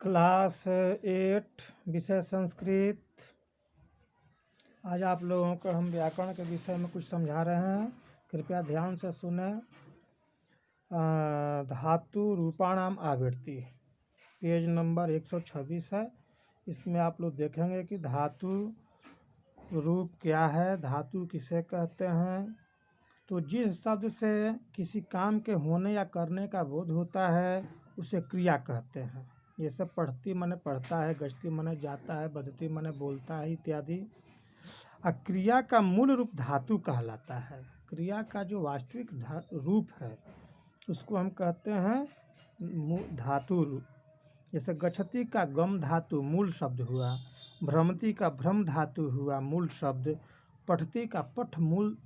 Class 8 विषय संस्कृत। आज आप लोगों को हम व्याकरण के विषय में कुछ समझा रहे हैं, कृपया ध्यान से सुने। धातु रूपाणाम आवृत्ति पेज नंबर 126 है। इसमें आप लोग देखेंगे कि धातु रूप क्या है, धातु किसे कहते हैं। तो जिस शब्द से किसी काम के होने या करने का बोध होता है उसे क्रिया कहते हैं। जैसे पढ़ती माने पढ़ता है, गश्ती माने जाता है, बदती माने बोलता है इत्यादि। क्रिया का मूल रूप धातु कहलाता है। क्रिया का जो वास्तविक रूप है उसको हम कहते हैं धातु रूप। जैसे गच्छति का गम धातु मूल शब्द हुआ, भ्रमति का भ्रम धातु हुआ मूल शब्द, पठती का पठ मूल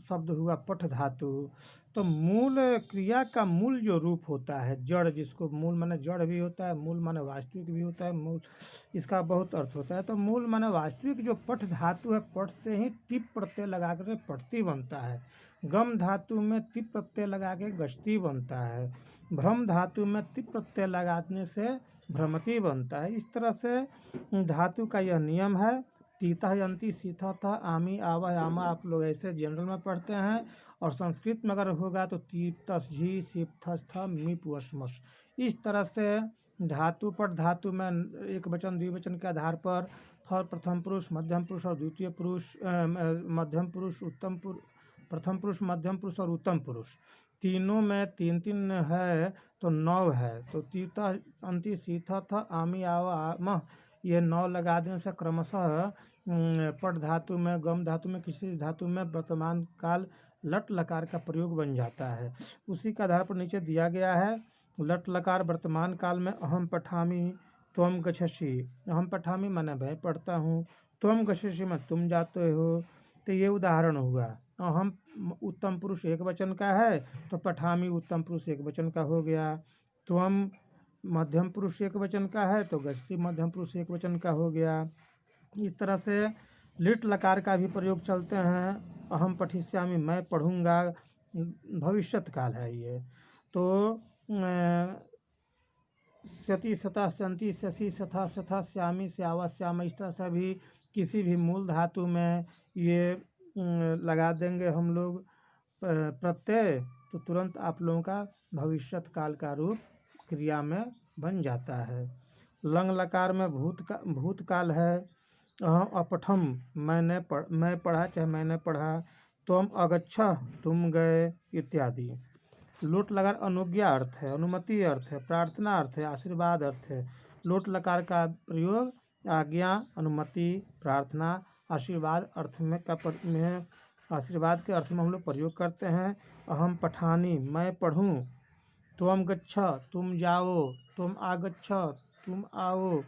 शब्द हुआ पठ धातु। तो मूल क्रिया का मूल जो रूप होता है, जड़, जिसको मूल माने जड़ भी होता है, मूल माने वास्तविक भी होता है, मूल इसका बहुत अर्थ होता है। तो मूल माने वास्तविक जो पठ धातु है, पठ से ही टिप प्रत्यय लगा कर पठती बनता है। गम धातु में टिप प्रत्यय लगा के गश्ती बनता है। भ्रम धातु में टिप प्रत्यय लगाने से भ्रमति बनता है। इस तरह से धातु का यह नियम है। तीता यंती सीता था आमी आवा आमा आप लोग ऐसे जनरल में पढ़ते हैं, और संस्कृत में अगर होगा तो तीप्तस झी सिप्थस था मी पुअस्मस। इस तरह से धातु पर धातु में एक वचन द्विवचन के आधार पर प्रथम पुरुष, मध्यम पुरुष और द्वितीय पुरुष, मध्यम पुरुष, उत्तम पुरुष, प्रथम पुरुष, मध्यम पुरुष और उत्तम पुरुष, तीनों में तीन तीन है तो 9 है। तो तीता अंति सीता था आमी आवा आम, ये 9 लगा देने से क्रमशः पट धातु में, गम धातु में, किसी धातु में वर्तमान काल लट लकार का प्रयोग बन जाता है। उसी के आधार पर नीचे दिया गया है लट लकार वर्तमान काल में अहम पठामी त्वम गच्छसि। अहम पठामी माने मैं पढ़ता हूँ, त्वम गच्छसि में तुम जाते हो। तो ये उदाहरण हुआ। अहम उत्तम पुरुष एक वचन का है तो पठामी उत्तम पुरुष एक वचन का हो गया। त्वम मध्यम पुरुष एक वचन का है तो गच्छसि मध्यम पुरुष एक वचन का हो गया। इस तरह से लिट लकार का भी प्रयोग चलते हैं। अहम पठिष्यामि मैं पढ़ूंगा, भविष्यत काल है ये। तो सती सता संति शशि सथा सथा श्यामी श्यावा श्याम, इस तरह से भी किसी भी मूल धातु में ये लगा देंगे हम लोग प्रत्यय, तो तुरंत आप लोगों का भविष्यत काल का रूप क्रिया में बन जाता है। लंग लकार में भूतकाल है। अपठम मैं पढ़ा चाहे मैंने पढ़ा, तुम अगच्छ तुम गए इत्यादि। लोट लकार अनुज्ञा अर्थ है, अनुमति अर्थ है, प्रार्थना अर्थ है, आशीर्वाद अर्थ है। लोट लकार का प्रयोग आज्ञा, अनुमति, प्रार्थना, आशीर्वाद अर्थ में आशीर्वाद के अर्थ में हम लोग प्रयोग करते हैं। अहम पठानी मैं पढ़ूँ, त्वम गच्छ तुम जाओ, तुम आगच्छ तुम आओ,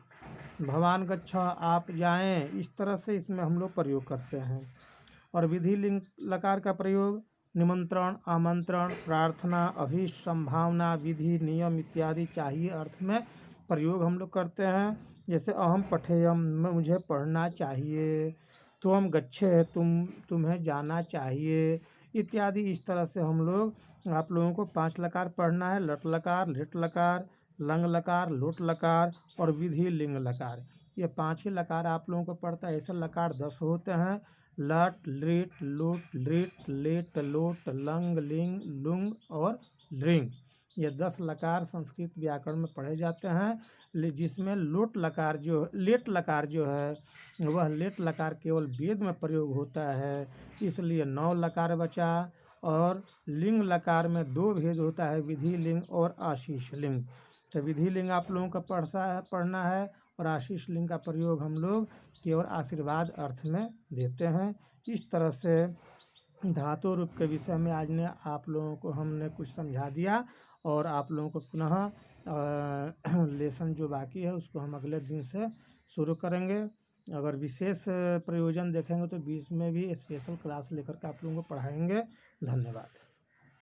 भवान गच्छ आप जाएं। इस तरह से इसमें हम लोग प्रयोग करते हैं। और विधि लिंग लकार का प्रयोग निमंत्रण, आमंत्रण, प्रार्थना, अभीष्ट, संभावना, विधि, नियम इत्यादि चाहिए अर्थ में प्रयोग हम लोग करते हैं। जैसे अहम पठेयम मुझे पढ़ना चाहिए, त्वम गच्छे तुम्हें जाना चाहिए इत्यादि। इस तरह से हम लोग आप लोगों को 5 लकार पढ़ना है। लट लकार, लिट लकार, लंग लकार, लोट लकार और विधि लिंग लकार। ये 5 ही लकार आप लोगों को पढ़ता है। ऐसे लकार 10 होते हैं। लट, लिट, लुट, लिट, लेट, लोट, लंग, लिंग, लुंग और लिंग। ये 10 लकार संस्कृत व्याकरण में पढ़े जाते हैं, जिसमें लेट लकार जो है वह लेट लकार केवल वेद में प्रयोग होता है, इसलिए 9 लकार बचा। और लिंग लकार में 2 भेद होता है, विधि लिंग और आशीष लिंग। तो विधि लिंग आप लोगों का पढ़ना है, और आशीष लिंग का प्रयोग हम लोग केवल आशीर्वाद अर्थ में देते हैं। इस तरह से धातु रूप के विषय में आज ने आप लोगों को हमने कुछ समझा दिया, और आप लोगों को पुनः लेसन जो बाकी है उसको हम अगले दिन से शुरू करेंगे। अगर विशेष प्रयोजन देखेंगे तो बीच में भी स्पेशल क्लास लेकर के आप लोगों को पढ़ाएंगे। धन्यवाद।